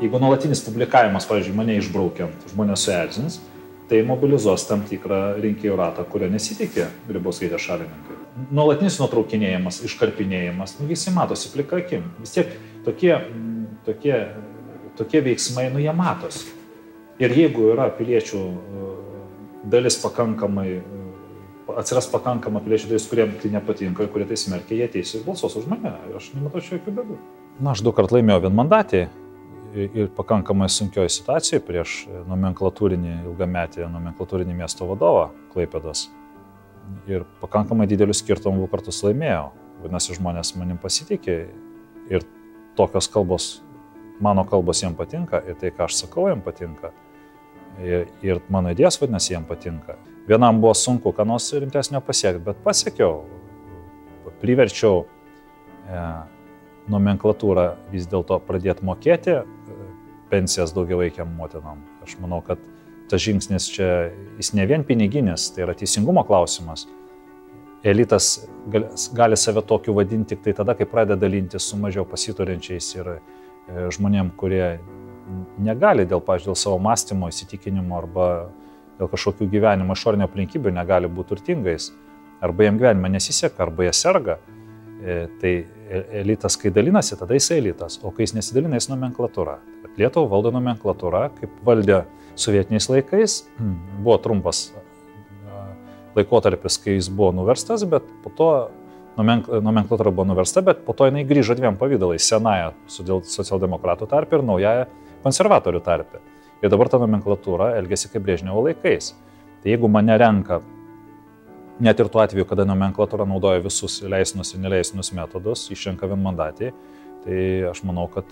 Jeigu nuolatinis publikavimas, pavyzdžiui, mane išbraukiant, žmonės suerzins, tai mobilizuos tam tikrą rinkėjų ratą, kurio nesitikė Grybauskaitės šalininkai. Nuolatinis nutraukinėjimas, iškarpinėjimas, visi matosi plika akim. Vis tiek tokie veiksmai, jie matosi. Ir jeigu yra piliečių dalis pakankamai, atsiras pakankama piliečių dalis, kuriem tai nepatinka ir kurie tai smerkia, jie ateis ir balsuos už mane. Ir aš nematau čia jokių bėdų. Aš 2 kartus laimėjau vienmandatį ir pakankamai sunkioje situacijoje prieš ilgametį nomenklatūrinį miesto vadovą Klaipėdos. Ir pakankamai didelių skirtumų kartus laimėjau. Vadinasi, žmonės manim pasitikė ir tokios kalbos, mano kalbos jiems patinka ir tai, ką aš sakau, jiems patinka. Ir mano idėjas, vadinasi, jiems patinka. Vienam buvo sunku, ką nors rimtesnio pasiekti, bet pasiekiau. Priverčiau nomenklatūrą vis dėlto pradėti mokėti pensijas daugiavaikėm motinom. Aš manau, kad tas žingsnis čia, jis ne vien piniginis, tai yra teisingumo klausimas. Elitas gali save tokiu vadinti tik tai tada, kai pradeda dalintis su mažiau pasiturinčiais ir žmonėm, kurie negali dėl savo mąstymo, įsitikinimo arba dėl kažkokių gyvenimo išorinio aplinkybių negali būti turtingais. Arba jiem gyvenime nesiseka, arba jie serga. Tai elitas, kai dalinasi, tada jis elitas, o kai jis nesidalina, jis nomenklatūra. Lietuvą valdo nomenklatūra, kaip valdė sovietiniais laikais. Buvo trumpas laikotarpis, kai jis buvo nuverstas, bet po to nomenklatūra buvo nuversta, bet po to jinai grįžo 2 pavydalais, senąją socialdemokratų tarpe ir naująją konservatorių tarpe. Ir dabar ta nomenklatūra elgėsi kaip Brežnevo laikais. Tai jeigu mane renka, net ir tuo atveju, kada nomenklatūra naudoja visus leistinus ir neleistinus metodus, išrenka vienmandatį, tai aš manau, kad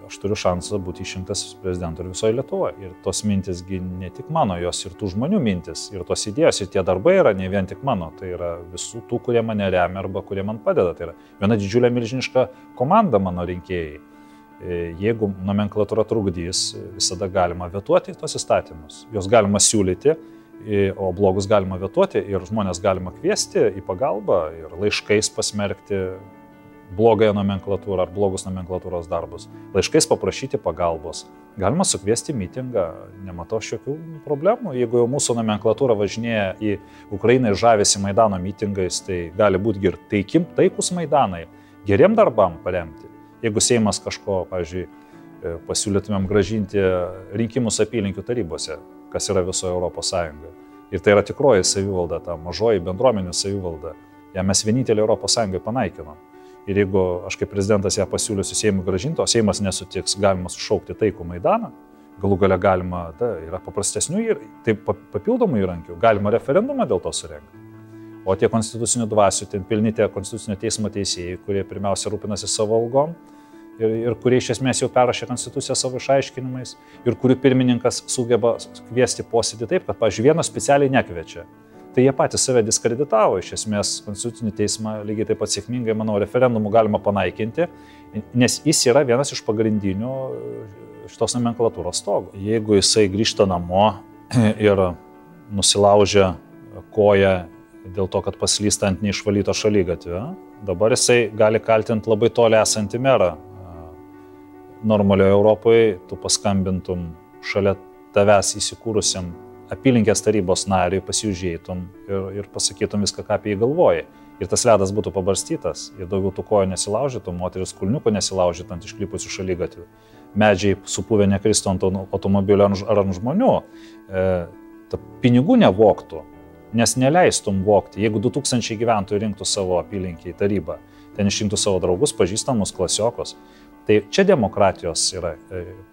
aš turiu šansą būti išrinktas prezidentu ir visoje Lietuvoje. Ir tos mintisgi ne tik mano, jos ir tų žmonių mintis, ir tos idėjos, ir tie darbai yra ne vien tik mano, tai yra visų tų, kurie mane remia arba kurie man padeda. Tai yra viena didžiulė milžiniška komanda mano rinkėjai. Jeigu nomenklatūra trukdys, visada galima vetuoti tos įstatymus. Jos galima siūlyti, o blogus galima vetuoti ir žmonės galima kviesti į pagalbą ir laiškais pasmerkti blogąją nomenklatūrą ar blogus nomenklatūros darbus. Laiškais paprašyti pagalbos. Galima sukviesti mitingą, nematau jokių problemų. Jeigu jau mūsų nomenklatūra važinėja į Ukrainą ir žavėsi Maidano mitingais, tai gali būti ir taikus Maidanai, geriem darbam paremti. Jeigu Seimas kažko, pavyzdžiui, pasiūlytumėm gražinti rinkimus apylinkių tarybose, kas yra visoje Europos Sąjungoje. Ir tai yra tikroji savivalda, ta mažoji bendruomenių savivalda. Ja mes vienintelį Europos Sąjungoje panaikinom. Ir jeigu aš kaip prezidentas ją pasiūlysiu Seimui gražinti, o Seimas nesutiks, galima sušaukti taikų Maidaną, galų gale galima, yra paprastesnių ir taip papildomų įrankių, galima referendumą dėl to surengti. O tie konstitucinių dvasių, ten pilni tie konstitucinio teismo teisėjai, kurie pirmiausia rūpinasi savo algom ir kurie iš esmės jau perrašė konstituciją savo išaiškinimais ir kurių pirmininkas sugeba kviesti posėdį taip, kad, pavyzdžiui, vieno specialiai nekviečia. Tai jie patys save diskreditavo, iš esmės konstitucinį teismą lygiai taip pat sėkmingai, manau, referendumų galima panaikinti, nes jis yra vienas iš pagrindinių šitos nomenklatūros stogų. Jeigu jisai grįžta namo ir nusilaužia koją dėl to, kad paslysta ant neišvalyto šaligatvio, dabar jisai gali kaltinti labai toli esantį merą. Normalioje Europoje tu paskambintum šalia tavęs įsikūrusiam apylinkės tarybos nariui, pasiužėtum ir pasakytum viską, ką apie jį galvoji. Ir tas ledas būtų pabarstytas ir daugiau tų kojų nesilaužytum, moteris kulniukų nesilaužytų ant išklipusių šaligatvių. Medžiai supuvę nekristų ant automobilio ar ant žmonių. Pinigų nevoktų, nes neleistum vokti. Jeigu 2000 gyventojų rinktų savo apylinkį į tarybą, ten išrinktų savo draugus, pažįstamus, klasiokus. Tai čia demokratijos yra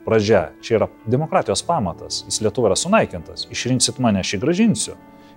pradžia, čia yra demokratijos pamatas. Jis Lietuva yra sunaikintas. Išrinksit mane, aš jį gražinsiu.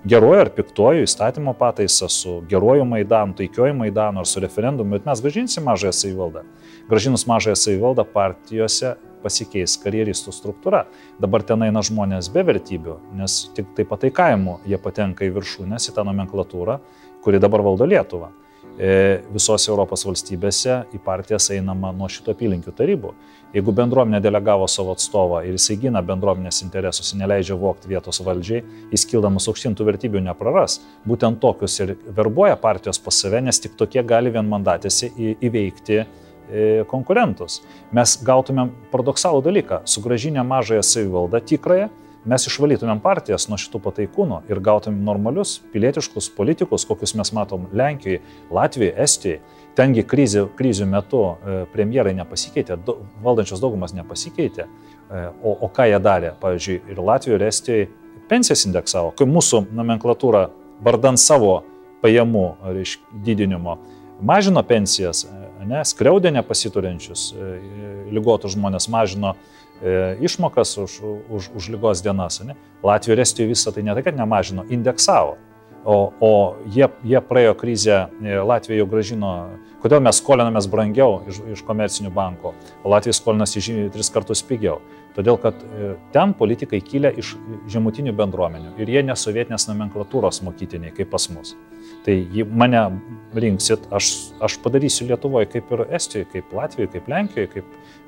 Geruoju ar piktuoju įstatymo pataisą su geruoju Maidanu, taikioju Maidanu ar su referendumu, bet mes gražinsim mažąją savivaldą. Gražinus mažąją savivaldą partijose pasikeis karjeristų struktūra. Dabar ten eina žmonės be vertybių, nes tik tai pataikavimu jie patenka į viršūnės, į tą nomenklatūrą, kuri dabar valdo Lietuvą. Visose Europos valstybėse į partijas einama nuo šito apylinkių tarybų. Jeigu bendruomenė delegavo savo atstovą ir jisai gina bendruomenės interesus ir neleidžia vokti vietos valdžiai, jis kildamas aukštintų vertybių nepraras. Būtent tokius ir verbuoja partijos pas save, nes tik tokie gali vienmandatėse įveikti konkurentus. Mes gautumėm paradoksalų dalyką, sugrąžinę mažąją savivaldą tikrąją, mes išvalytumėm partijas nuo šitų pataikūnų ir gautumėm normalius pilietiškus politikus, kokius mes matom Lenkijoje, Latvijoje, Estijoje. Tengi krizių metu premjerai nepasikeitė, valdančios daugumas nepasikeitė, o ką jie darė, pavyzdžiui, ir Latvijoje, ir Estijoje pensijas indeksavo, kai mūsų nomenklatūra vardan savo pajamų didinimo mažino pensijas, skriaudė nepasiturinčius, ligotus žmonės, mažino išmokas už ligos dienas. Latvijoje ir Estijoje visą tai ne tai, kad nemažino, indeksavo. O jie praėjo krizę, Latvija jau grąžino, kodėl mes skolinamės brangiau iš komercinių bankų, o Latvija skolinasi 3 kartus pigiau. Todėl, kad ten politikai kilę iš žemutinių bendruomenių ir jie nesovietinės nomenklatūros mokytiniai, kaip pas mus. Tai mane rinksit, aš padarysiu Lietuvoje kaip ir Estijoje, kaip Latvijoje, kaip Lenkijoje,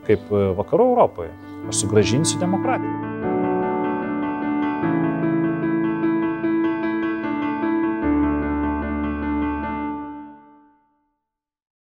kaip Vakarų Europoje. Aš sugrąžinsiu demokratiją.